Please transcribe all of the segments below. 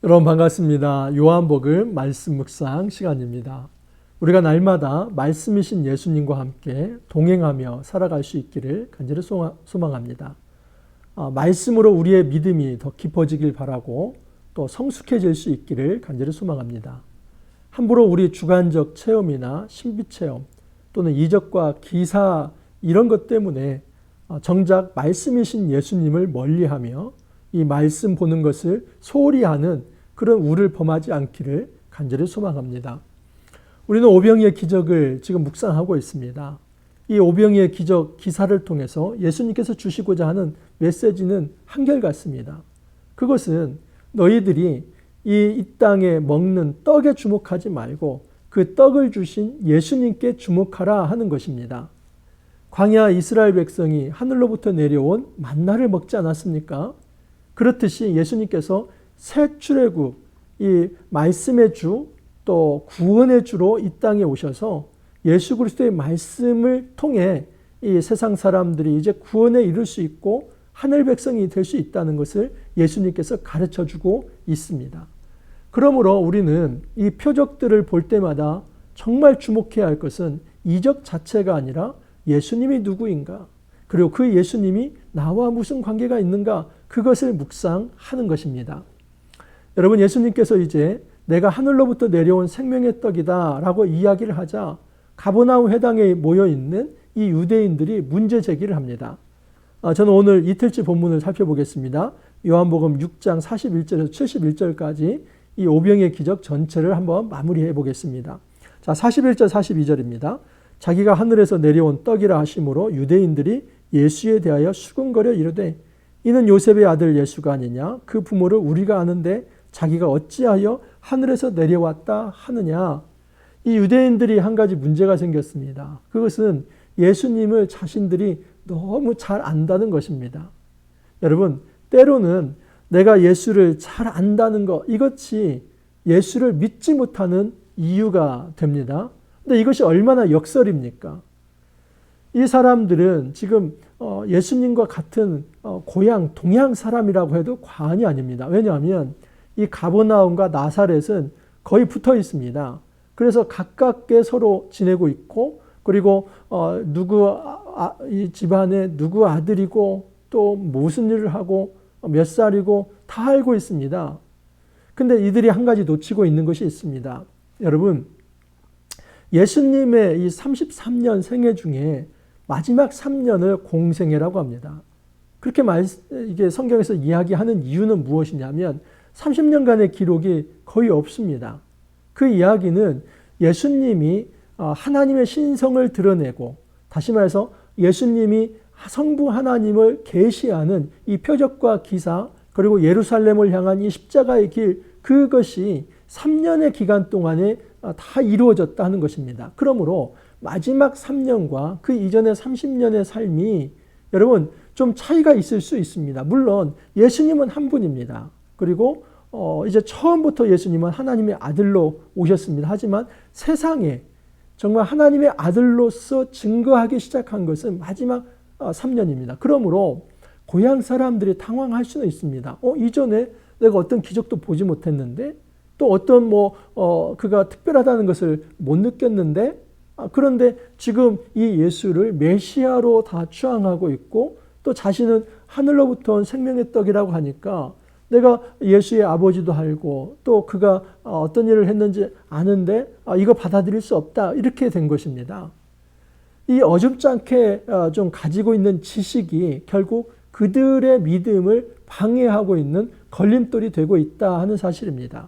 여러분 반갑습니다. 요한복음 말씀 묵상 시간입니다. 우리가 날마다 말씀이신 예수님과 함께 동행하며 살아갈 수 있기를 간절히 소망합니다. 말씀으로 우리의 믿음이 더 깊어지길 바라고 또 성숙해질 수 있기를 간절히 소망합니다. 함부로 우리 주관적 체험이나 신비체험 또는 이적과 기사 이런 것 때문에 정작 말씀이신 예수님을 멀리하며 이 말씀 보는 것을 소홀히 하는 그런 우를 범하지 않기를 간절히 소망합니다. 우리는 오병이의 기적을 지금 묵상하고 있습니다. 이 오병이의 기적 기사를 통해서 예수님께서 주시고자 하는 메시지는 한결같습니다. 그것은 너희들이 이 땅에 먹는 떡에 주목하지 말고 그 떡을 주신 예수님께 주목하라 하는 것입니다. 광야 이스라엘 백성이 하늘로부터 내려온 만나를 먹지 않았습니까? 그렇듯이 예수님께서 새 출애굽, 이 말씀의 주, 또 구원의 주로 이 땅에 오셔서 예수 그리스도의 말씀을 통해 이 세상 사람들이 이제 구원에 이를 수 있고 하늘 백성이 될 수 있다는 것을 예수님께서 가르쳐 주고 있습니다. 그러므로 우리는 이 표적들을 볼 때마다 정말 주목해야 할 것은 이적 자체가 아니라 예수님이 누구인가? 그리고 그 예수님이 나와 무슨 관계가 있는가? 그것을 묵상하는 것입니다. 여러분, 예수님께서 이제 내가 하늘로부터 내려온 생명의 떡이다 라고 이야기를 하자 가버나움 회당에 모여있는 이 유대인들이 문제 제기를 합니다. 저는 오늘 이틀째 본문을 살펴보겠습니다. 요한복음 6장 41절에서 71절까지 이 오병이의 기적 전체를 한번 마무리해 보겠습니다. 자, 41절 42절입니다. 자기가 하늘에서 내려온 떡이라 하심으로 유대인들이 예수에 대하여 수군거려 이르되 이는 요셉의 아들 예수가 아니냐? 그 부모를 우리가 아는데 자기가 어찌하여 하늘에서 내려왔다 하느냐? 이 유대인들이 한 가지 문제가 생겼습니다. 그것은 예수님을 자신들이 너무 잘 안다는 것입니다. 여러분, 때로는 내가 예수를 잘 안다는 것, 이것이 예수를 믿지 못하는 이유가 됩니다. 근데 이것이 얼마나 역설입니까? 이 사람들은 지금 예수님과 같은 고향, 동양 사람이라고 해도 과언이 아닙니다. 왜냐하면 이 가버나움과 나사렛은 거의 붙어 있습니다. 그래서 가깝게 서로 지내고 있고, 그리고 이 집안에 누구 아들이고 또 무슨 일을 하고 몇 살이고 다 알고 있습니다. 근데 이들이 한 가지 놓치고 있는 것이 있습니다. 여러분, 예수님의 이 33년 생애 중에 마지막 3년을 공생애라고 합니다. 그렇게 이게 성경에서 이야기하는 이유는 무엇이냐면 30년간의 기록이 거의 없습니다. 그 이야기는 예수님이 하나님의 신성을 드러내고, 다시 말해서 예수님이 성부 하나님을 계시하는 이 표적과 기사, 그리고 예루살렘을 향한 이 십자가의 길, 그것이 3년의 기간 동안에 다 이루어졌다 하는 것입니다. 그러므로 마지막 3년과 그 이전의 30년의 삶이 여러분 좀 차이가 있을 수 있습니다. 물론 예수님은 한 분입니다. 그리고 이제 처음부터 예수님은 하나님의 아들로 오셨습니다. 하지만 세상에 정말 하나님의 아들로서 증거하기 시작한 것은 마지막 3년입니다. 그러므로 고향 사람들이 당황할 수는 있습니다. 이전에 내가 어떤 기적도 보지 못했는데, 또 어떤 그가 특별하다는 것을 못 느꼈는데, 그런데 지금 이 예수를 메시아로 다 추앙하고 있고, 또 자신은 하늘로부터 온 생명의 떡이라고 하니까 내가 예수의 아버지도 알고 또 그가 어떤 일을 했는지 아는데 이거 받아들일 수 없다, 이렇게 된 것입니다. 이 어줍잖게 좀 가지고 있는 지식이 결국 그들의 믿음을 방해하고 있는 걸림돌이 되고 있다 하는 사실입니다.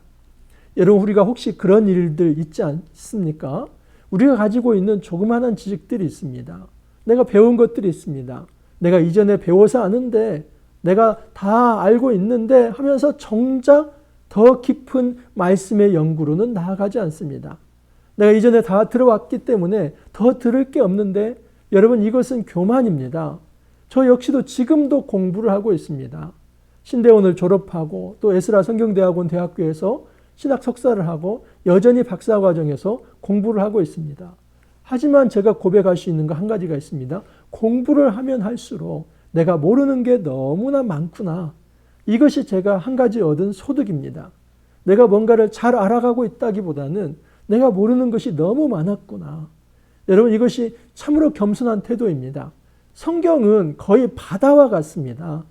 여러분, 우리가 혹시 그런 일들 있지 않습니까? 우리가 가지고 있는 조그마한 지식들이 있습니다. 내가 배운 것들이 있습니다. 내가 이전에 배워서 아는데, 내가 다 알고 있는데 하면서 정작 더 깊은 말씀의 연구로는 나아가지 않습니다. 내가 이전에 다 들어왔기 때문에 더 들을 게 없는데, 여러분, 이것은 교만입니다. 저 역시도 지금도 공부를 하고 있습니다. 신대원을 졸업하고 또 에스라 성경대학원 대학교에서 신학 석사를 하고 여전히 박사과정에서 공부를 하고 있습니다. 하지만 제가 고백할 수 있는 거 한 가지가 있습니다. 공부를 하면 할수록 내가 모르는 게 너무나 많구나. 이것이 제가 한 가지 얻은 소득입니다. 내가 뭔가를 잘 알아가고 있다기보다는 내가 모르는 것이 너무 많았구나. 여러분, 이것이 참으로 겸손한 태도입니다. 성경은 거의 바다와 같습니다.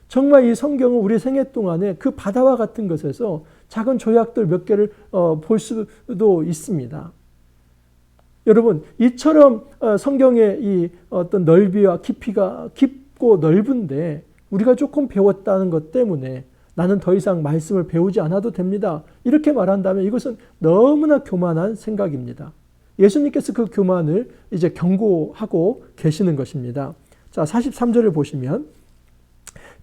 정말 이 성경은 우리 생애 동안에 그 바다와 같은 것에서 작은 조약들 몇 개를 볼 수도 있습니다. 여러분, 이처럼 성경의 이 어떤 넓이와 깊이가 깊고 넓은데 우리가 조금 배웠다는 것 때문에 나는 더 이상 말씀을 배우지 않아도 됩니다. 이렇게 말한다면 이것은 너무나 교만한 생각입니다. 예수님께서 그 교만을 이제 경고하고 계시는 것입니다. 자, 43절을 보시면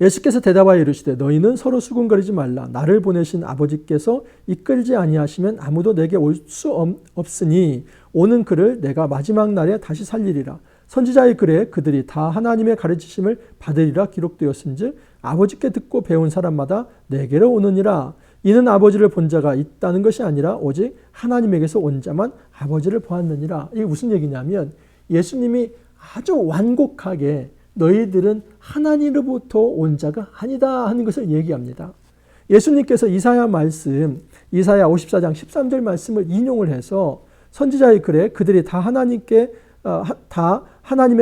예수께서 대답하여 이르시되 너희는 서로 수군거리지 말라. 나를 보내신 아버지께서 이끌지 아니하시면 아무도 내게 올 수 없으니 오는 그를 내가 마지막 날에 다시 살리리라. 선지자의 글에 그들이 다 하나님의 가르치심을 받으리라 기록되었은즉 아버지께 듣고 배운 사람마다 내게로 오느니라. 이는 아버지를 본 자가 있다는 것이 아니라 오직 하나님에게서 온 자만 아버지를 보았느니라. 이게 무슨 얘기냐면 예수님이 아주 완곡하게 너희들은 하나님으로부터 온 자가 아니다 하는 것을 얘기합니다. 예수님께서 이사야 말씀, 이사야 54장 13절 말씀을 인용을 해서 선지자의 글에 그들이 다 하나님의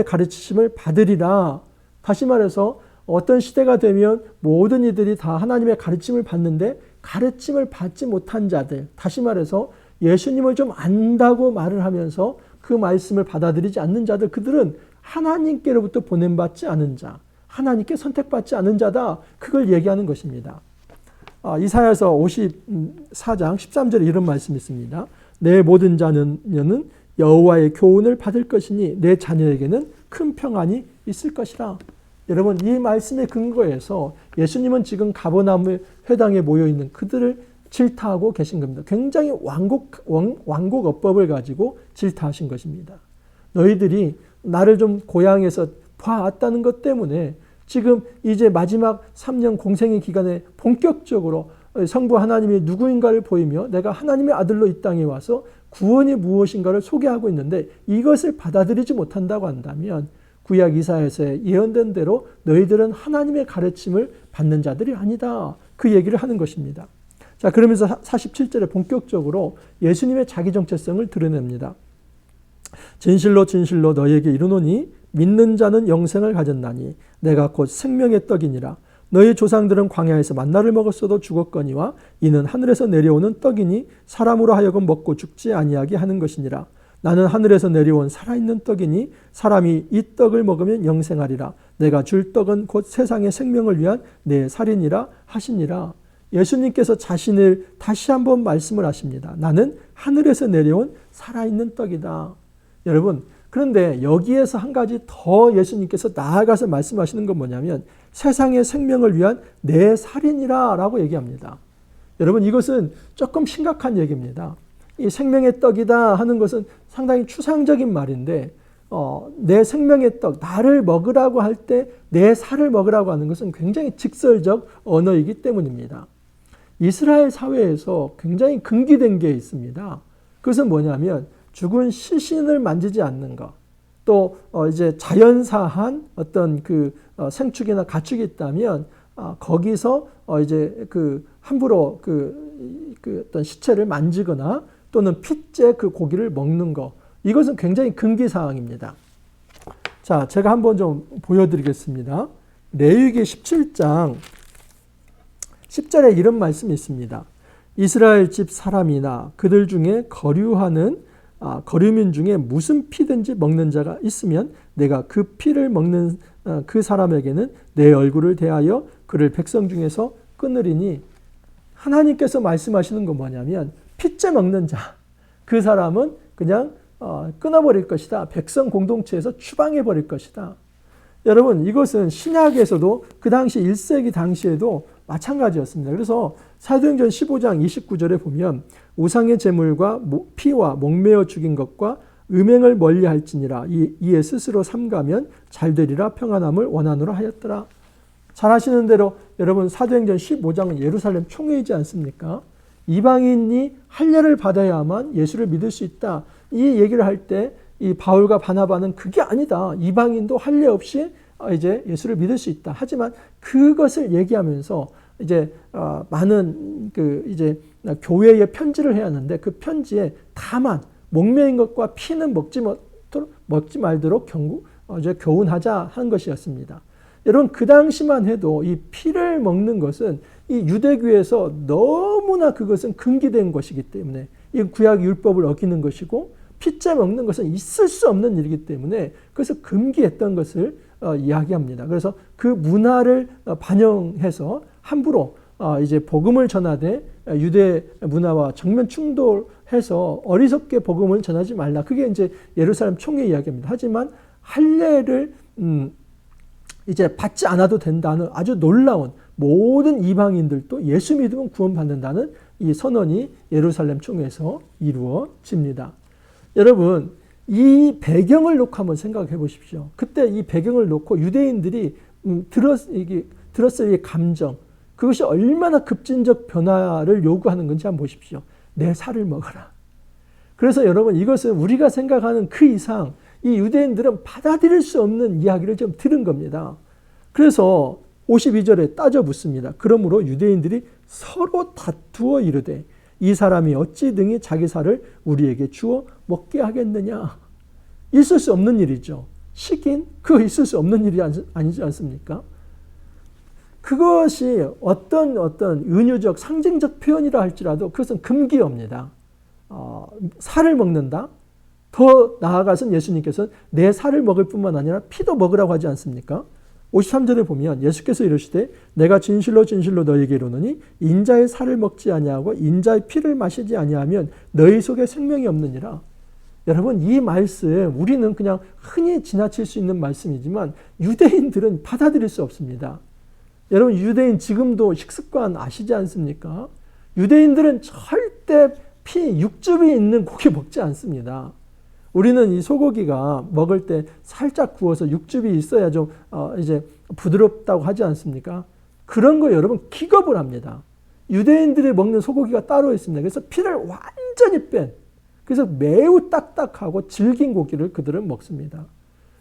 가르치심을 받으리라. 다시 말해서 어떤 시대가 되면 모든 이들이 다 하나님의 가르침을 받는데 가르침을 받지 못한 자들, 다시 말해서 예수님을 좀 안다고 말을 하면서 그 말씀을 받아들이지 않는 자들, 그들은 하나님께로부터 보냄받지 않은 자, 하나님께 선택받지 않은 자다. 그걸 얘기하는 것입니다. 이사야서 54장 13절에 이런 말씀이 있습니다. 내 모든 자녀는 여호와의 교훈을 받을 것이니 내 자녀에게는 큰 평안이 있을 것이라. 여러분, 이 말씀의 근거에서 예수님은 지금 가버나움 회당에 모여있는 그들을 질타하고 계신 겁니다. 굉장히 완곡 어법을 가지고 질타하신 것입니다. 너희들이 나를 좀 고향에서 봐왔다는 것 때문에 지금 이제 마지막 3년 공생의 기간에 본격적으로 성부 하나님이 누구인가를 보이며 내가 하나님의 아들로 이 땅에 와서 구원이 무엇인가를 소개하고 있는데 이것을 받아들이지 못한다고 한다면 구약 이사야서에 예언된 대로 너희들은 하나님의 가르침을 받는 자들이 아니다. 그 얘기를 하는 것입니다. 자, 그러면서 47절에 본격적으로 예수님의 자기 정체성을 드러냅니다. 진실로 진실로 너희에게 이르노니 믿는 자는 영생을 가졌나니 내가 곧 생명의 떡이니라. 너희 조상들은 광야에서 만나를 먹었어도 죽었거니와 이는 하늘에서 내려오는 떡이니 사람으로 하여금 먹고 죽지 아니하게 하는 것이니라. 나는 하늘에서 내려온 살아있는 떡이니 사람이 이 떡을 먹으면 영생하리라. 내가 줄 떡은 곧 세상의 생명을 위한 내 살이니라 하시니라. 예수님께서 자신을 다시 한번 말씀을 하십니다. 나는 하늘에서 내려온 살아있는 떡이다. 여러분, 그런데 여기에서 한 가지 더 예수님께서 나아가서 말씀하시는 건 뭐냐면 세상의 생명을 위한 내 살이니라 라고 얘기합니다. 여러분, 이것은 조금 심각한 얘기입니다. 이 생명의 떡이다 하는 것은 상당히 추상적인 말인데 내 생명의 떡, 나를 먹으라고 할 때 내 살을 먹으라고 하는 것은 굉장히 직설적 언어이기 때문입니다. 이스라엘 사회에서 굉장히 금기된 게 있습니다. 그것은 뭐냐면 죽은 시신을 만지지 않는 것, 또 이제 자연사한 어떤 그 생축이나 가축이 있다면 거기서 이제 그 함부로 그 어떤 시체를 만지거나 또는 핏째 그 고기를 먹는 것, 이것은 굉장히 금기 사항입니다. 자, 제가 한번 좀 보여드리겠습니다. 레위기 17장 10절에 이런 말씀이 있습니다. 이스라엘 집 사람이나 그들 중에 거류민 중에 무슨 피든지 먹는 자가 있으면 내가 그 피를 먹는 그 사람에게는 내 얼굴을 대하여 그를 백성 중에서 끊으리니, 하나님께서 말씀하시는 건 뭐냐면 핏째 먹는 자, 그 사람은 그냥 끊어버릴 것이다. 백성 공동체에서 추방해버릴 것이다. 여러분, 이것은 신약에서도 그 당시 1세기 당시에도 마찬가지였습니다. 그래서 사도행전 15장 29절에 보면 우상의 제물과 피와 목매어 죽인 것과 음행을 멀리할지니라. 이에 스스로 삼가면 잘되리라. 평안함을 원하노라 하였더라. 잘 아시는 대로 여러분, 사도행전 15장은 예루살렘 총회이지 않습니까? 이방인이 할례를 받아야만 예수를 믿을 수 있다. 이 얘기를 할 때 이 바울과 바나바는 그게 아니다. 이방인도 할례 없이 이제 예수를 믿을 수 있다. 하지만 그것을 얘기하면서 이제 많은 그 이제 교회에 편지를 해야 하는데 그 편지에 다만 목매인 것과 피는 먹지 말도록 교훈하자 하는 것이었습니다. 여러분 그 당시만 해도 이 피를 먹는 것은 이 유대교에서 너무나 그것은 금기된 것이기 때문에 이 구약 율법을 어기는 것이고 피째 먹는 것은 있을 수 없는 일이기 때문에 그래서 금기했던 것을 이야기합니다. 그래서 그 문화를 반영해서 함부로 이제 복음을 전하되 유대 문화와 정면 충돌해서 어리석게 복음을 전하지 말라. 그게 이제 예루살렘 총회 이야기입니다. 하지만 할례를 이제 받지 않아도 된다는 아주 놀라운 모든 이방인들도 예수 믿으면 구원받는다는 이 선언이 예루살렘 총회에서 이루어집니다. 여러분 이 배경을 놓고 한번 생각해 보십시오. 그때 이 배경을 놓고 유대인들이 들었을 이 감정 그것이 얼마나 급진적 변화를 요구하는 건지 한번 보십시오. 내 살을 먹어라. 그래서 여러분 이것은 우리가 생각하는 그 이상 이 유대인들은 받아들일 수 없는 이야기를 좀 들은 겁니다. 그래서 52절에 따져 묻습니다. 그러므로 유대인들이 서로 다투어 이르되 이 사람이 어찌 등이 자기 살을 우리에게 주어 먹게 하겠느냐. 있을 수 없는 일이죠. 시긴 그거 있을 수 없는 일이 아니지 않습니까? 그것이 어떤 은유적 상징적 표현이라 할지라도 그것은 금기어입니다. 살을 먹는다. 더 나아가서는 예수님께서는 내 살을 먹을 뿐만 아니라 피도 먹으라고 하지 않습니까? 53절에 보면 예수께서 이르시되 내가 진실로 진실로 너희에게 이르노니 인자의 살을 먹지 아니하고 인자의 피를 마시지 아니하면 너희 속에 생명이 없느니라. 여러분 이 말씀 우리는 그냥 흔히 지나칠 수 있는 말씀이지만 유대인들은 받아들일 수 없습니다. 여러분 유대인 지금도 식습관 아시지 않습니까? 유대인들은 절대 육즙이 있는 고기 먹지 않습니다. 우리는 이 소고기가 먹을 때 살짝 구워서 육즙이 있어야 좀 이제 부드럽다고 하지 않습니까? 그런 거 여러분 기겁을 합니다. 유대인들이 먹는 소고기가 따로 있습니다. 그래서 피를 완전히 뺀 그래서 매우 딱딱하고 질긴 고기를 그들은 먹습니다.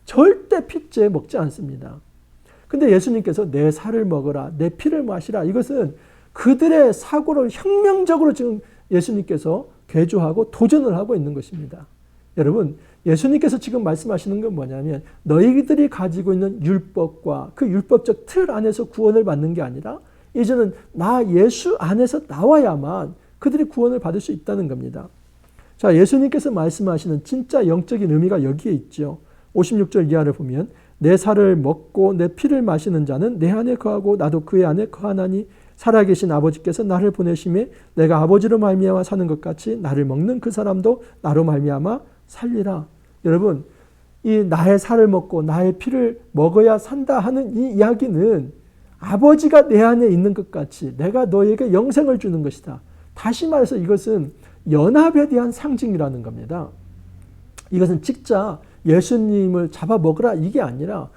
절대 피째 먹지 않습니다. 근데 예수님께서 내 살을 먹어라, 내 피를 마시라. 이것은 그들의 사고를 혁명적으로 지금 예수님께서 개조하고 도전을 하고 있는 것입니다. 여러분, 예수님께서 지금 말씀하시는 건 뭐냐면 너희들이 가지고 있는 율법과 그 율법적 틀 안에서 구원을 받는 게 아니라 이제는 나 예수 안에서 나와야만 그들이 구원을 받을 수 있다는 겁니다. 자, 예수님께서 말씀하시는 진짜 영적인 의미가 여기에 있죠. 56절 이하를 보면 내 살을 먹고 내 피를 마시는 자는 내 안에 거하고 나도 그의 안에 거하나니 살아계신 아버지께서 나를 보내심에 내가 아버지로 말미암아 사는 것 같이 나를 먹는 그 사람도 나로 말미암아 살리라. 여러분, 이 나의 살을 먹고 나의 피를 먹어야 산다 하는 이 이야기는 아버지가 내 안에 있는 것 같이 내가 너에게 영생을 주는 것이다. 다시 말해서 이것은 연합에 대한 상징이라는 겁니다. 이것은 직접 예수님을 잡아먹으라 이게 아니라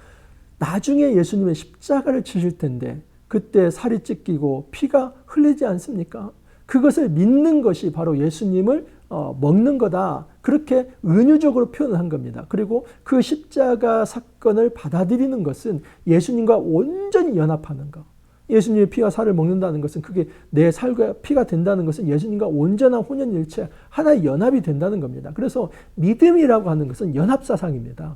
나중에 예수님의 십자가를 치실 텐데 그때 살이 찢기고 피가 흘리지 않습니까? 그것을 믿는 것이 바로 예수님을 먹는 거다. 그렇게 은유적으로 표현을 한 겁니다. 그리고 그 십자가 사건을 받아들이는 것은 예수님과 온전히 연합하는 것. 예수님의 피와 살을 먹는다는 것은 그게 내 살과 피가 된다는 것은 예수님과 온전한 혼연일체 하나의 연합이 된다는 겁니다. 그래서 믿음이라고 하는 것은 연합사상입니다.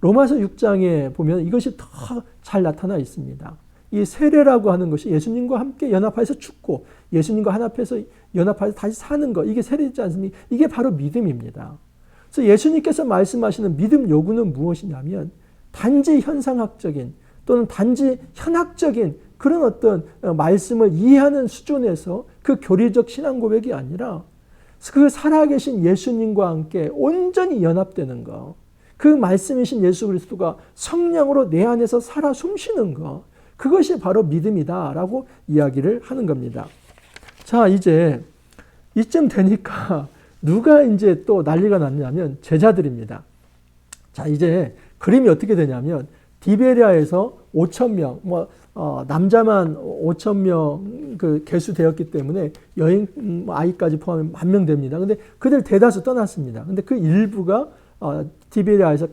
로마서 6장에 보면 이것이 더 잘 나타나 있습니다. 이 세례라고 하는 것이 예수님과 함께 연합해서 죽고 예수님과 연합해서 다시 사는 것, 이게 세례이지 않습니까? 이게 바로 믿음입니다. 그래서 예수님께서 말씀하시는 믿음 요구는 무엇이냐면 단지 현상학적인 또는 단지 현학적인 그런 어떤 말씀을 이해하는 수준에서 그 교리적 신앙 고백이 아니라 그 살아계신 예수님과 함께 온전히 연합되는 것, 그 말씀이신 예수 그리스도가 성령으로 내 안에서 살아 숨쉬는 것, 그것이 바로 믿음이다라고 이야기를 하는 겁니다. 자, 이제 이쯤 되니까 누가 이제 또 난리가 났냐면 제자들입니다. 자, 이제 그림이 어떻게 되냐면 디베리아에서 5,000명, 남자만 5,000명 그 개수되었기 때문에 여인 아이까지 포함해 10,000명 됩니다. 근데 그들 대다수 떠났습니다. 근데 그 일부가 디베리아에서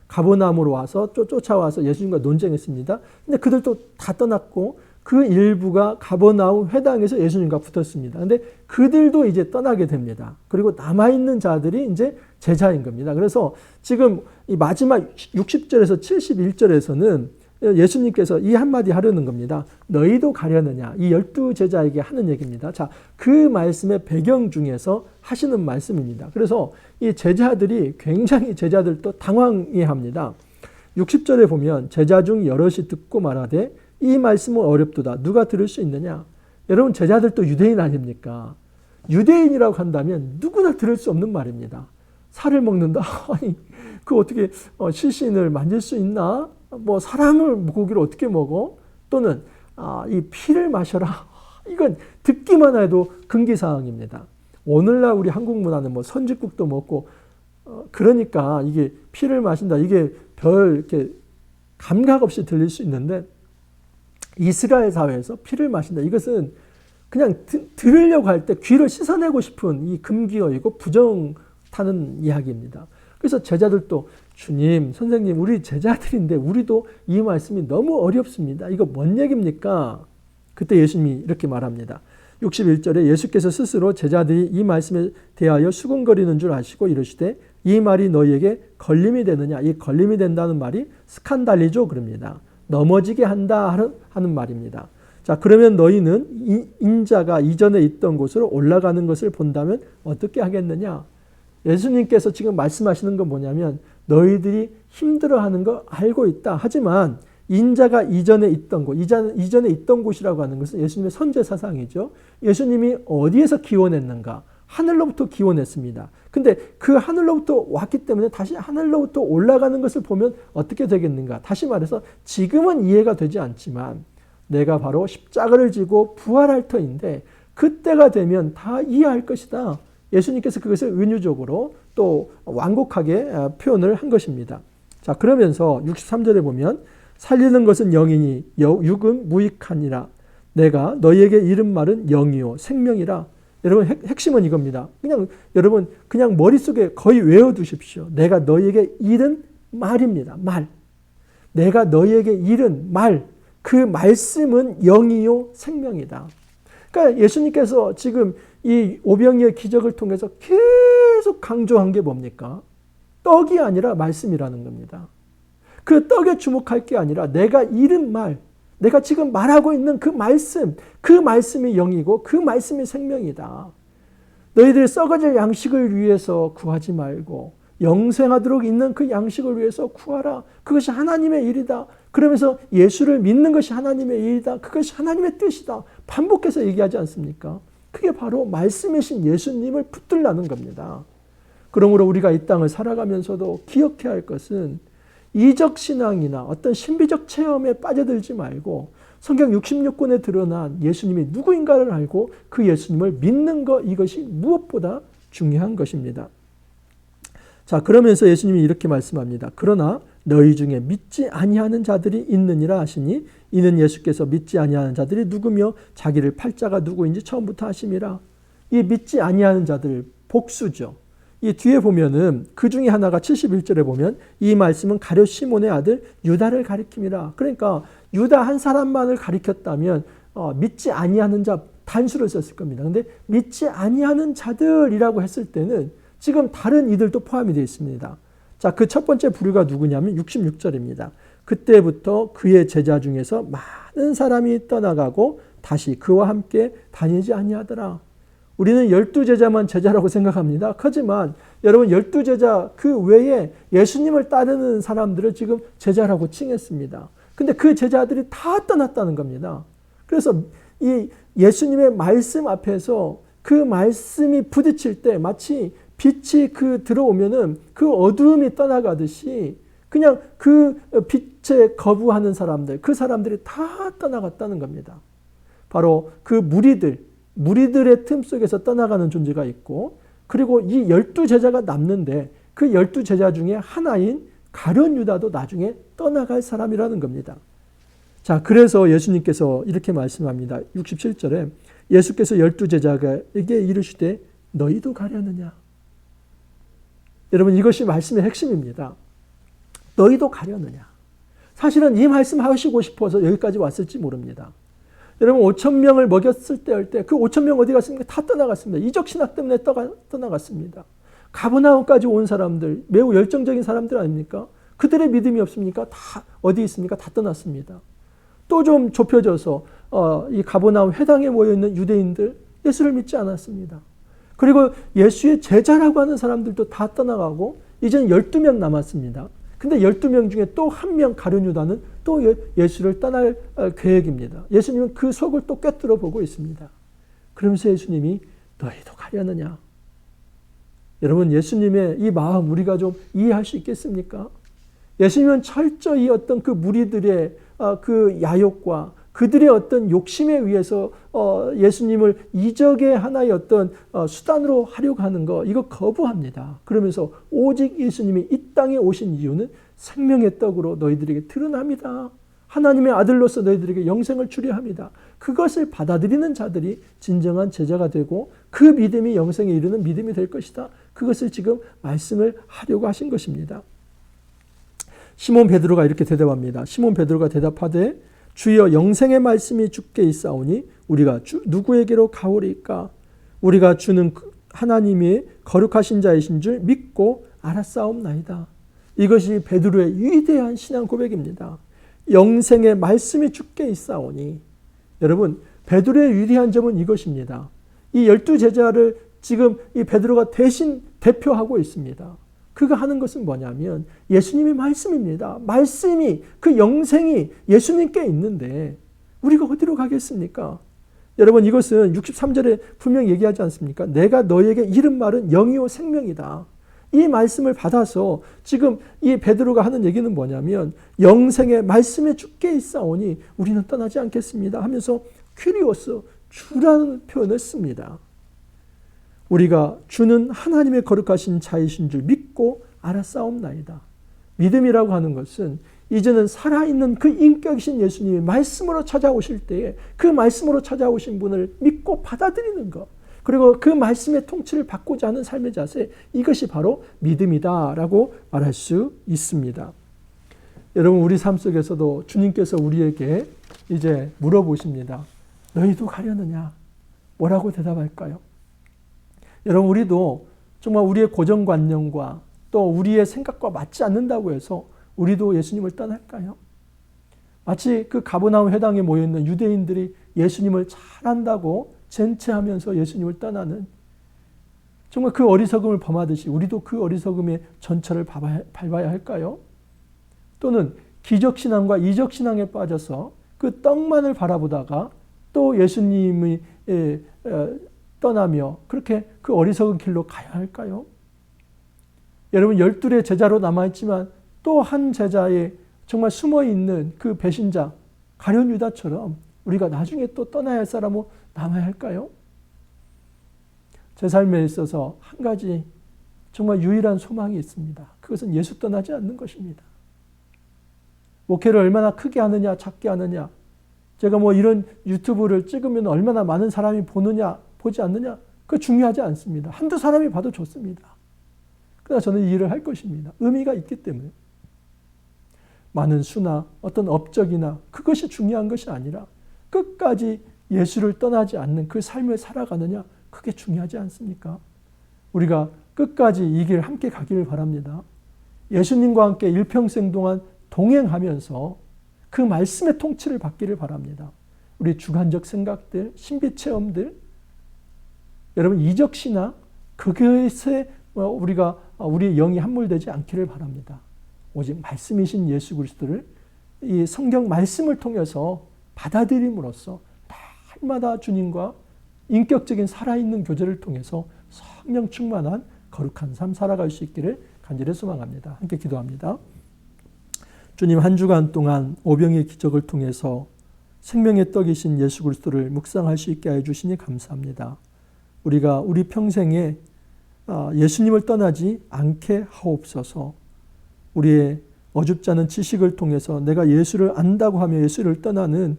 가버나움으로 와서 쫓아와서 예수님과 논쟁했습니다. 근데 그들도 다 떠났고 그 일부가 가버나움 회당에서 예수님과 붙었습니다. 근데 그들도 이제 떠나게 됩니다. 그리고 남아있는 자들이 이제 제자인 겁니다. 그래서 지금 이 마지막 60절에서 71절에서는 예수님께서 이 한마디 하려는 겁니다. 너희도 가려느냐. 이 12제자에게 하는 얘기입니다. 자, 그 말씀의 배경 중에서 하시는 말씀입니다. 그래서 이 제자들이 굉장히 제자들도 당황해 합니다. 60절에 보면 제자 중 여럿이 듣고 말하되 이 말씀은 어렵도다. 누가 들을 수 있느냐? 여러분 제자들도 유대인 아닙니까? 유대인이라고 한다면 누구나 들을 수 없는 말입니다. 살을 먹는다? 아니 그 어떻게 시신을 만질 수 있나? 뭐 사람을 고기를 어떻게 먹어? 또는 이 피를 마셔라. 이건 듣기만 해도 금기사항입니다. 오늘날 우리 한국 문화는 뭐 선짓국도 먹고 그러니까 이게 피를 마신다. 이게 별 이렇게 감각 없이 들릴 수 있는데 이스라엘 사회에서 피를 마신다. 이것은 그냥 들으려고 할 때 귀를 씻어내고 싶은 이 금기어이고 부정 타는 이야기입니다. 그래서 제자들도 주님, 선생님, 우리 제자들인데 우리도 이 말씀이 너무 어렵습니다. 이거 뭔 얘기입니까? 그때 예수님이 이렇게 말합니다. 61절에 예수께서 스스로 제자들이 이 말씀에 대하여 수군거리는 줄 아시고 이르시되 이 말이 너희에게 걸림이 되느냐? 이 걸림이 된다는 말이 스칸달리죠. 그럽니다. 넘어지게 한다 하는 말입니다. 자, 그러면 너희는 인자가 이전에 있던 곳으로 올라가는 것을 본다면 어떻게 하겠느냐? 예수님께서 지금 말씀하시는 건 뭐냐면 너희들이 힘들어하는 거 알고 있다. 하지만 인자가 이전에 있던 곳, 이전에 있던 곳이라고 하는 것은 예수님의 선제 사상이죠. 예수님이 어디에서 기원했는가? 하늘로부터 기원했습니다. 근데 그 하늘로부터 왔기 때문에 다시 하늘로부터 올라가는 것을 보면 어떻게 되겠는가? 다시 말해서 지금은 이해가 되지 않지만 내가 바로 십자가를 지고 부활할 터인데 그때가 되면 다 이해할 것이다. 예수님께서 그것을 은유적으로 또 완곡하게 표현을 한 것입니다. 자, 그러면서 63절에 보면 살리는 것은 영이니 육은 무익하니라. 내가 너희에게 이른 말은 영이요 생명이라. 여러분 핵심은 이겁니다. 여러분 그냥 머릿속에 거의 외워두십시오. 내가 너희에게 이른 말입니다. 말. 내가 너희에게 이른 말. 그 말씀은 영이요 생명이다. 그러니까 예수님께서 지금 이 오병이의 기적을 통해서 계속 강조한 게 뭡니까? 떡이 아니라 말씀이라는 겁니다. 그 떡에 주목할 게 아니라 내가 이른 말, 내가 지금 말하고 있는 그 말씀이 영이고 그 말씀이 생명이다. 너희들이 썩어질 양식을 위해서 구하지 말고 영생하도록 있는 그 양식을 위해서 구하라. 그것이 하나님의 일이다. 그러면서 예수를 믿는 것이 하나님의 일이다. 그것이 하나님의 뜻이다. 반복해서 얘기하지 않습니까? 그게 바로 말씀이신 예수님을 붙들라는 겁니다. 그러므로 우리가 이 땅을 살아가면서도 기억해야 할 것은 이적 신앙이나 어떤 신비적 체험에 빠져들지 말고 성경 66권에 드러난 예수님이 누구인가를 알고 그 예수님을 믿는 것, 이것이 무엇보다 중요한 것입니다. 자, 그러면서 예수님이 이렇게 말씀합니다. 그러나 너희 중에 믿지 아니하는 자들이 있느니라 하시니 이는 예수께서 믿지 아니하는 자들이 누구며 자기를 팔자가 누구인지 처음부터 하심이라. 이 믿지 아니하는 자들 복수죠. 이 뒤에 보면은 그 중에 하나가 71절에 보면 이 말씀은 가룟 시몬의 아들 유다를 가리킴이라. 그러니까 유다 한 사람만을 가리켰다면 믿지 아니하는 자 단수를 썼을 겁니다. 근데 믿지 아니하는 자들이라고 했을 때는 지금 다른 이들도 포함이 되어 있습니다. 자, 그 첫 번째 부류가 누구냐면 66절입니다. 그때부터 그의 제자 중에서 많은 사람이 떠나가고 다시 그와 함께 다니지 아니하더라. 우리는 12제자만 제자라고 생각합니다. 하지만 여러분 12제자 그 외에 예수님을 따르는 사람들을 지금 제자라고 칭했습니다. 근데 그 제자들이 다 떠났다는 겁니다. 그래서 이 예수님의 말씀 앞에서 그 말씀이 부딪힐 때 마치 빛이 들어오면은 그 어두움이 떠나가듯이 그냥 그 빛에 거부하는 사람들, 그 사람들이 다 떠나갔다는 겁니다. 바로 그 무리들의 틈 속에서 떠나가는 존재가 있고, 그리고 이 12제자가 남는데 그 12제자 중에 하나인 가룟 유다도 나중에 떠나갈 사람이라는 겁니다. 자, 그래서 예수님께서 이렇게 말씀합니다. 67절에 예수께서 12제자에게 이르시되 너희도 가려느냐? 여러분 이것이 말씀의 핵심입니다. 너희도 가려느냐? 사실은 이 말씀 하시고 싶어서 여기까지 왔을지 모릅니다. 여러분 5천 명을 먹였을 때 할 때 그 5천 명 어디 갔습니까? 다 떠나갔습니다. 이적 신학 때문에 떠나갔습니다. 가버나움까지 온 사람들, 매우 열정적인 사람들 아닙니까? 그들의 믿음이 없습니까? 다 어디 있습니까? 다 떠났습니다. 또 좀 좁혀져서 이 가버나움 회당에 모여있는 유대인들 예수를 믿지 않았습니다. 그리고 예수의 제자라고 하는 사람들도 다 떠나가고 이제는 12명 남았습니다. 근데 12명 중에 또 한 명 가룟 유다는 또 예수를 떠날 계획입니다. 예수님은 그 속을 또 꿰뚫어 보고 있습니다. 그러면서 예수님이 너희도 가려느냐? 여러분 예수님의 이 마음 우리가 좀 이해할 수 있겠습니까? 예수님은 철저히 어떤 그 무리들의 그 야욕과 그들의 어떤 욕심에 의해서 예수님을 이적의 하나의 어떤 수단으로 하려고 하는 거 이거 거부합니다. 그러면서 오직 예수님이 이 땅에 오신 이유는 생명의 떡으로 너희들에게 드러납니다. 하나님의 아들로서 너희들에게 영생을 주려 합니다. 그것을 받아들이는 자들이 진정한 제자가 되고 그 믿음이 영생에 이르는 믿음이 될 것이다. 그것을 지금 말씀을 하려고 하신 것입니다. 시몬 베드로가 이렇게 대답합니다. 시몬 베드로가 대답하되 주여 영생의 말씀이 주께 있사오니 우리가 누구에게로 가오리까? 우리가 주는 하나님이 거룩하신 자이신 줄 믿고 알았사옵나이다. 이것이 베드로의 위대한 신앙 고백입니다. 영생의 말씀이 주께 있사오니 여러분 베드로의 위대한 점은 이것입니다. 이 12제자를 지금 이 베드로가 대신 대표하고 있습니다. 그가 하는 것은 뭐냐면 예수님의 말씀입니다. 말씀이 그 영생이 예수님께 있는데 우리가 어디로 가겠습니까? 여러분 이것은 63절에 분명히 얘기하지 않습니까? 내가 너에게 이른 말은 영이요 생명이다. 이 말씀을 받아서 지금 이 베드로가 하는 얘기는 뭐냐면 영생의 말씀에 주께 있사오니 우리는 떠나지 않겠습니다 하면서 퀴리오스 주라는 표현을 씁니다. 우리가 주는 하나님의 거룩하신 자이신 줄 믿고 알았사옵나이다. 믿음이라고 하는 것은 이제는 살아있는 그 인격이신 예수님이 말씀으로 찾아오실 때에 그 말씀으로 찾아오신 분을 믿고 받아들이는 것, 그리고 그 말씀의 통치를 받고자 하는 삶의 자세, 이것이 바로 믿음이다라고 말할 수 있습니다. 여러분 우리 삶 속에서도 주님께서 우리에게 이제 물어보십니다. 너희도 가려느냐? 뭐라고 대답할까요? 여러분 우리도 정말 우리의 고정관념과 또 우리의 생각과 맞지 않는다고 해서 우리도 예수님을 떠날까요? 마치 그 가버나움 회당에 모여있는 유대인들이 예수님을 잘 안다고 젠체하면서 예수님을 떠나는 정말 그 어리석음을 범하듯이 우리도 그 어리석음의 전철을 밟아야 할까요? 또는 기적신앙과 이적신앙에 빠져서 그 떡만을 바라보다가 또 예수님이 떠나며 그렇게 그 어리석은 길로 가야 할까요? 여러분 12의 제자로 남아있지만 또 한 제자의 정말 숨어있는 그 배신자 가룟 유다처럼 우리가 나중에 또 떠나야 할 사람으로 남아야 할까요? 제 삶에 있어서 한 가지 정말 유일한 소망이 있습니다. 그것은 예수 떠나지 않는 것입니다. 목회를 얼마나 크게 하느냐 작게 하느냐, 제가 뭐 이런 유튜브를 찍으면 얼마나 많은 사람이 보느냐 보지 않느냐, 그거 중요하지 않습니다. 한두 사람이 봐도 좋습니다. 그러나 저는 이 일을 할 것입니다. 의미가 있기 때문에. 많은 수나 어떤 업적이나 그것이 중요한 것이 아니라 끝까지 예수를 떠나지 않는 그 삶을 살아가느냐, 그게 중요하지 않습니까? 우리가 끝까지 이 길 함께 가기를 바랍니다. 예수님과 함께 일평생 동안 동행하면서 그 말씀의 통치를 받기를 바랍니다. 우리 주관적 생각들, 신비 체험들, 여러분 이적신앙, 그것에 우리의 영이 함몰되지 않기를 바랍니다. 오직 말씀이신 예수 그리스도를 이 성경 말씀을 통해서 받아들임으로써 날마다 주님과 인격적인 살아있는 교제를 통해서 성령 충만한 거룩한 삶 살아갈 수 있기를 간절히 소망합니다. 함께 기도합니다. 주님, 한 주간 동안 오병의 기적을 통해서 생명의 떡이신 예수 그리스도를 묵상할 수 있게 해주시니 감사합니다. 우리가 우리 평생에 예수님을 떠나지 않게 하옵소서. 우리의 어줍지 않은 지식을 통해서 내가 예수를 안다고 하며 예수를 떠나는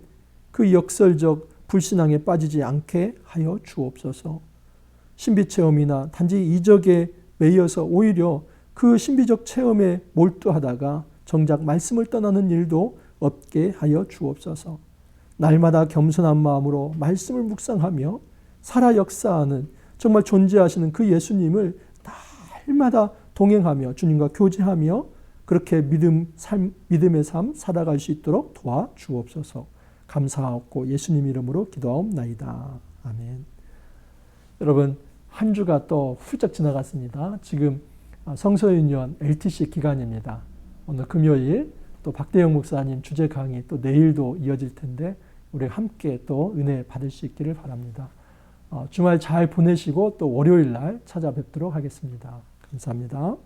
그 역설적 불신앙에 빠지지 않게 하여 주옵소서. 신비체험이나 단지 이적에 매여서 오히려 그 신비적 체험에 몰두하다가 정작 말씀을 떠나는 일도 없게 하여 주옵소서. 날마다 겸손한 마음으로 말씀을 묵상하며 살아 역사하는 정말 존재하시는 그 예수님을 날마다 동행하며 주님과 교제하며 그렇게 믿음의 삶 살아갈 수 있도록 도와주옵소서. 감사하고 예수님 이름으로 기도하옵나이다. 아멘. 여러분, 한 주가 또 훌쩍 지나갔습니다. 지금 성서윤년 LTC 기간입니다. 오늘 금요일 또 박대영 목사님 주제 강의 또 내일도 이어질 텐데 우리 함께 또 은혜 받을 수 있기를 바랍니다. 주말 잘 보내시고 또 월요일 날 찾아뵙도록 하겠습니다. 감사합니다.